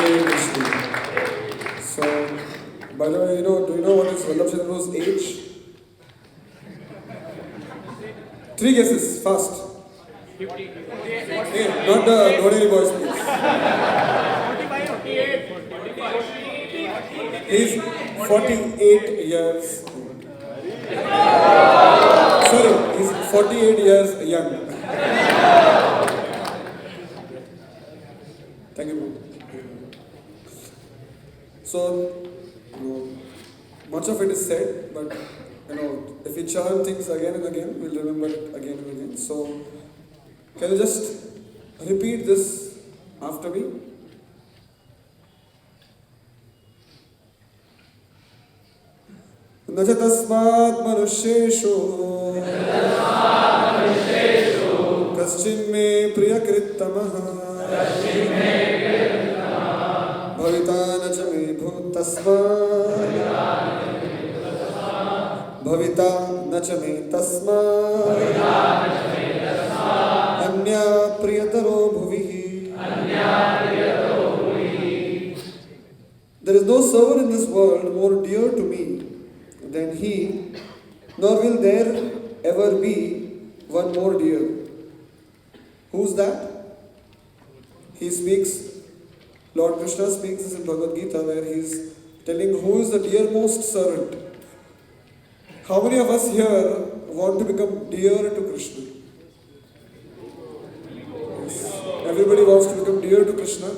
Hare Krishna. So, by the way, do you know what is Vallabh Chandru's age? Three guesses, fast. Hey, not the Nodari boys, please. He's 48 years old. Sorry, he's 48 years young. Thank you. So, much of it is said, but if we chant things again and again, we'll remember it again and again. So, can you just repeat this after me? न च तस्मात् मनुष्येषु कश्चिन्मे प्रियकृत्तमः भविता न च मे तस्मात् भविता न च मे तस्मात् अन्या प्रियतरो भुवि. There is no servant in this world more dear to me than he, nor will there ever be one more dear. Who's that? He speaks, Lord Krishna speaks this in Bhagavad Gita, where he is telling who is the dearmost servant. How many of us here want to become dear to Krishna? Yes. Everybody wants to become dear to Krishna.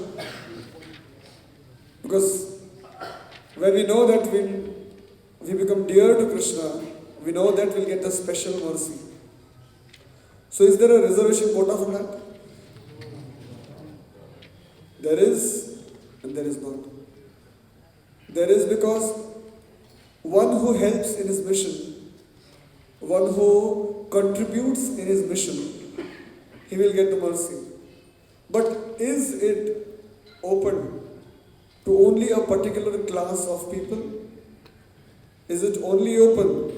Because when we know that we become dear to Krishna, we know that we'll get a special mercy. So is there a reservation quota for that? There is and there is not. There is because one who helps in his mission, one who contributes in his mission, he will get the mercy. But is it open to only a particular class of people? Is it only open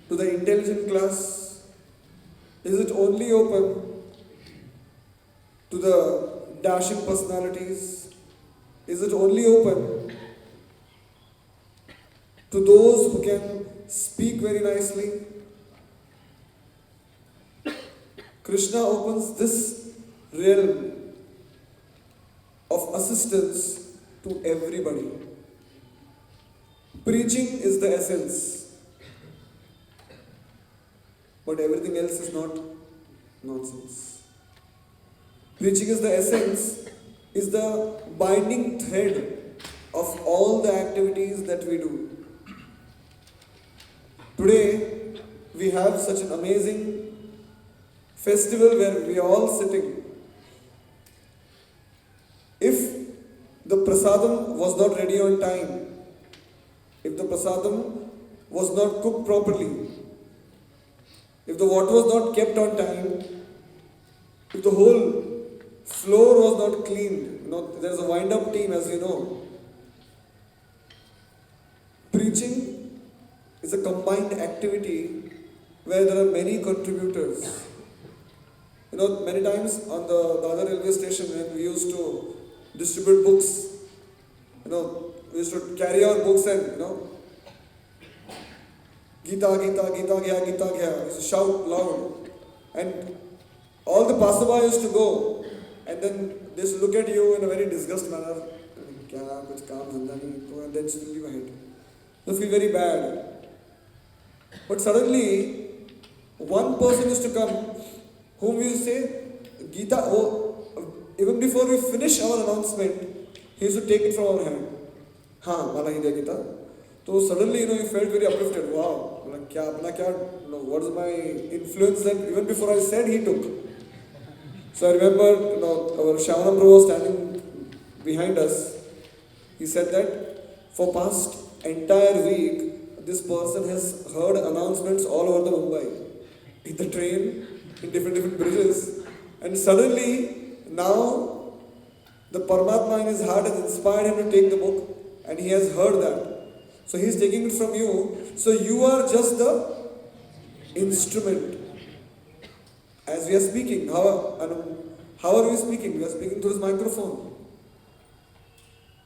to the intelligent class? Is it only open to the dashing personalities? Is it only open to those who can speak very nicely? Krishna opens this realm of assistance to everybody. Preaching is the essence, but everything else is not nonsense. Preaching is the essence, is the binding thread of all the activities that we do. Today, we have such an amazing festival where we are all sitting. If the prasadam was not ready on time, if the prasadam was not cooked properly, if the water was not kept on time, if the whole floor was not cleaned, there's a wind-up team, as you know. Preaching is a combined activity where there are many contributors. Many times on the Dadar railway station when we used to distribute books, we used to carry our books and, Gita, Gita, Gita, Gya, Gita, Gya. We used to shout loud. And all the passerby used to go. And then they used to look at you in a very disgusted manner. And then just leave ahead. You feel very bad. But suddenly, one person used to come, whom we used to say, Gita, even before we finish our announcement, he used to take it from our hand. Mala hi de Gita. So suddenly, you felt very uplifted. Wow, what is my influence that even before I said, he took. So I remember, our Shyamanam Prabhu was standing behind us. He said that for past entire week, this person has heard announcements all over the Mumbai, in the train, in different bridges, and suddenly now the Paramatma in his heart has inspired him to take the book, and he has heard that. So he is taking it from you. So you are just the instrument. As we are speaking, how How are we speaking? We are speaking through this microphone.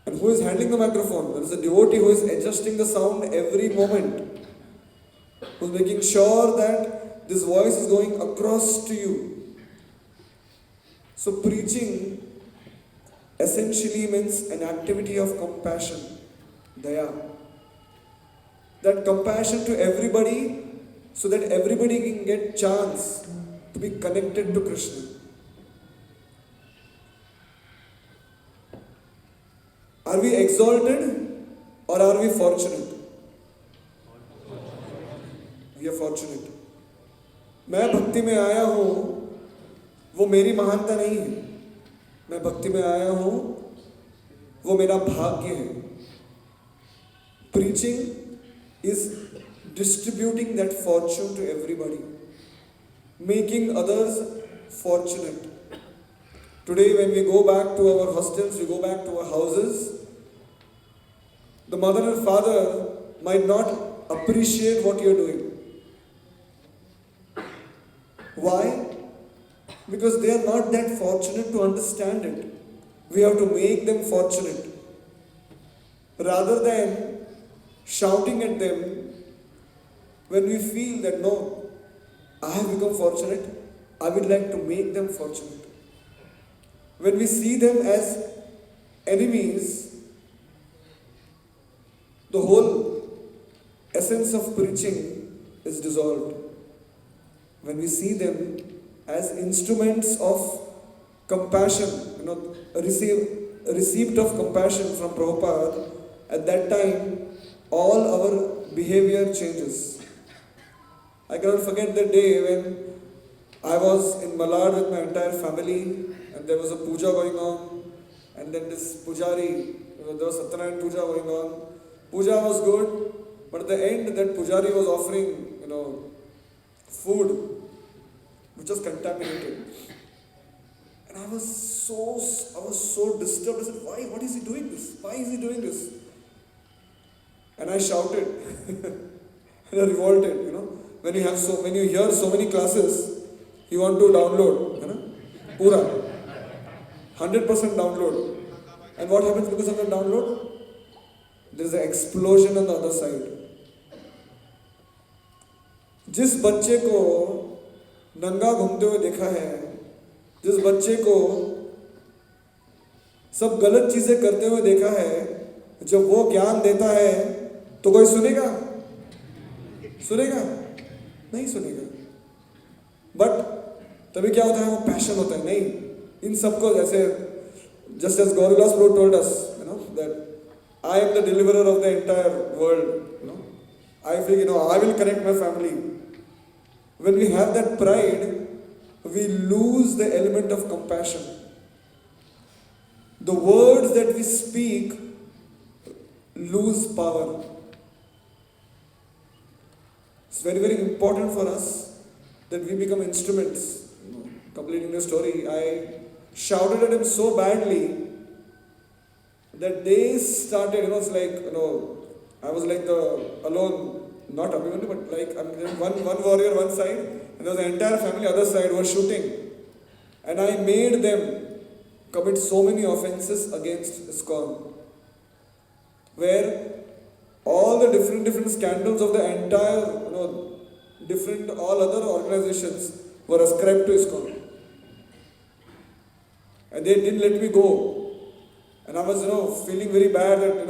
And who is handling the microphone? There is a devotee who is adjusting the sound every moment, who is making sure that this voice is going across to you. So preaching essentially means an activity of compassion, daya. That compassion to everybody, so that everybody can get chance to be connected to Krishna. Are we exalted or are we fortunate? We are fortunate. मैं भक्ति में आया हूँ, वो मेरी महानता नहीं है. मैं भक्ति में आया हूँ, वो मेरा भाग्य है. Preaching is distributing that fortune to everybody, making others fortunate. Today when we go back to our hostels, we go back to our houses, the mother and father might not appreciate what you are doing. Why? Because they are not that fortunate to understand it. We have to make them fortunate. Rather than shouting at them, when we feel that no, I have become fortunate, I would like to make them fortunate. When we see them as enemies, the whole essence of preaching is dissolved. When we see them as instruments of compassion, a receipt of compassion from Prabhupada, at that time, all our behavior changes. I cannot forget the day when I was in Malad with my entire family, and there was a puja going on, and then this pujari, there was Satyanarayana puja going on. Puja was good, but at the end that pujari was offering, food which was contaminated. And I was so disturbed. I said, why? What is he doing this? Why is he doing this? And I shouted and I revolted, When you hear so many classes, you want to download, Pura. 100% download. And what happens because of the download? There is an explosion on the other side. जिस बच्चे को नंगा घूमते हुए देखा है, जिस बच्चे को सब गलत चीजें करते हुए देखा है, जब वो ज्ञान देता है तो कोई सुनेगा? सुनेगा? नहीं सुनेगा. बट तभी क्या होता है? वो पैशन होता है. नहीं, इन सबको जैसे just as Gauridas Prabhu told us, that I am the deliverer of the entire world. I feel, I will connect my family. When we have that pride, we lose the element of compassion. The words that we speak lose power. It's very, very important for us that we become instruments. Completing the story, I shouted at him so badly that they started, it's like, I was like the alone, not Abhimanyu, but like one warrior one side, and there was the entire family other side who was shooting. And I made them commit so many offenses against ISKCON, where all the different scandals of the entire, all other organizations were ascribed to ISKCON. And they didn't let me go. And I was, feeling very bad that,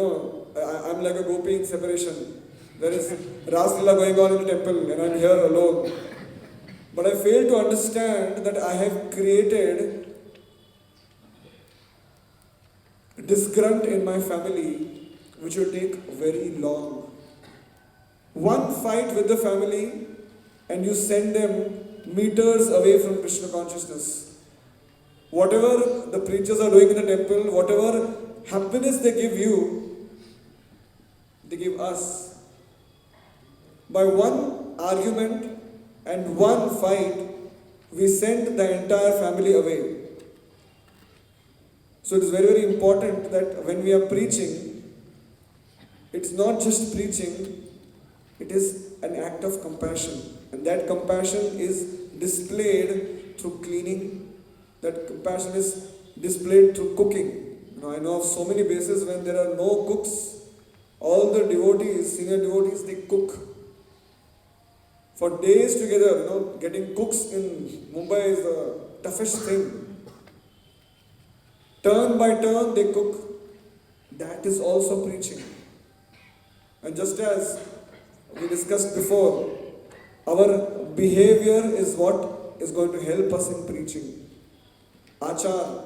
I'm like a gopi in separation. There is Ras Leela going on in the temple and I'm here alone. But I failed to understand that I have created disgrunt in my family which will take very long. One fight with the family and you send them meters away from Krishna consciousness. Whatever the preachers are doing in the temple, whatever happiness they give you, they give us. By one argument and one fight, we send the entire family away. So it is very, very important that when we are preaching, it's not just preaching, it is an act of compassion. And that compassion is displayed through cleaning that compassion is displayed through cooking. I know of so many bases when there are no cooks, all the devotees, senior devotees, they cook for days together. Getting cooks in Mumbai is the toughest thing. Turn by turn they cook. That is also preaching. And just as we discussed before, our behavior is what is going to help us in preaching. Achar,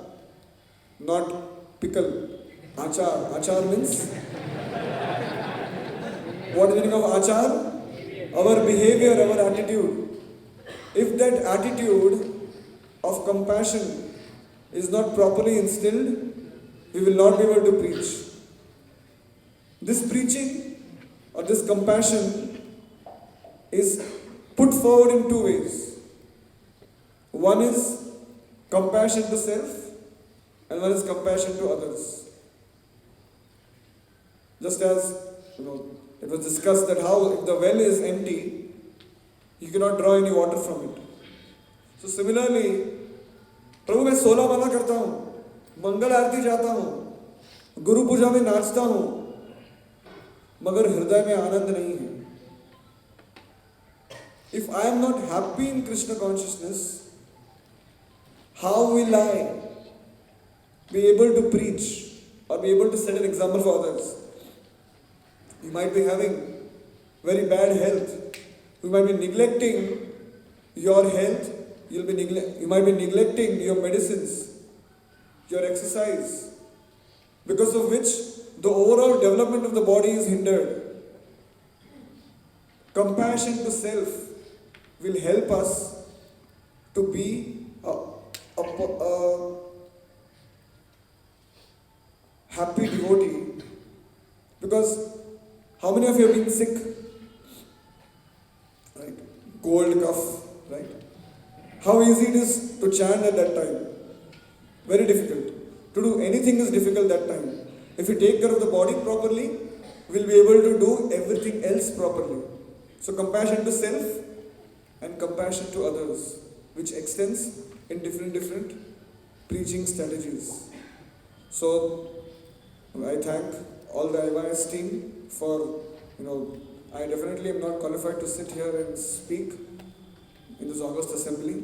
not pickle. Achar. Achar means? What is the meaning of achar? Our behavior, our attitude. If that attitude of compassion is not properly instilled, we will not be able to preach. This preaching or this compassion is put forward in two ways. One is compassion to self, and one is compassion to others. Just as it was discussed that how if the well is empty, you cannot draw any water from it. So similarly, प्रभु मैं 16 माला करता हूँ, मंगल आरती जाता हूँ, गुरु पूजा में नाचता हूँ, मगर हृदय में आनंद नहीं है. If I am not happy in Krishna consciousness, how will I be able to preach or be able to set an example for others? You might be having very bad health. You might be neglecting your health. You might be neglecting your medicines, your exercise, because of which the overall development of the body is hindered. Compassion to self will help us to be a happy devotee. Because how many of you have been sick? Right? Cold, cough, right? How easy it is to chant at that time. Very difficult. To do anything is difficult that time. If we take care of the body properly, we'll be able to do everything else properly. So compassion to self and compassion to others, which extends in different preaching strategies. So I thank all the IYS team for, I definitely am not qualified to sit here and speak in this August assembly,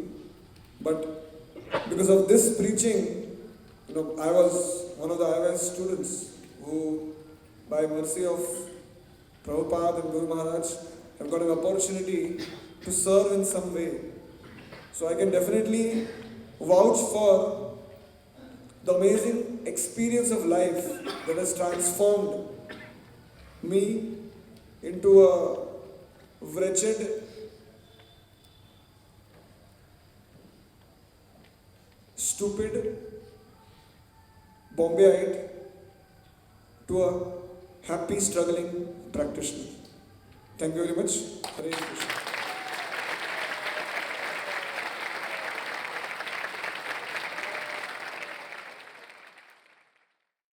but because of this preaching, I was one of the IYS students who, by mercy of Prabhupada and Guru Maharaj, have got an opportunity to serve in some way. So I can definitely vouch for the amazing experience of life that has transformed me into a wretched, stupid Bombayite to a happy, struggling practitioner. Thank you very much. Hare Krishna.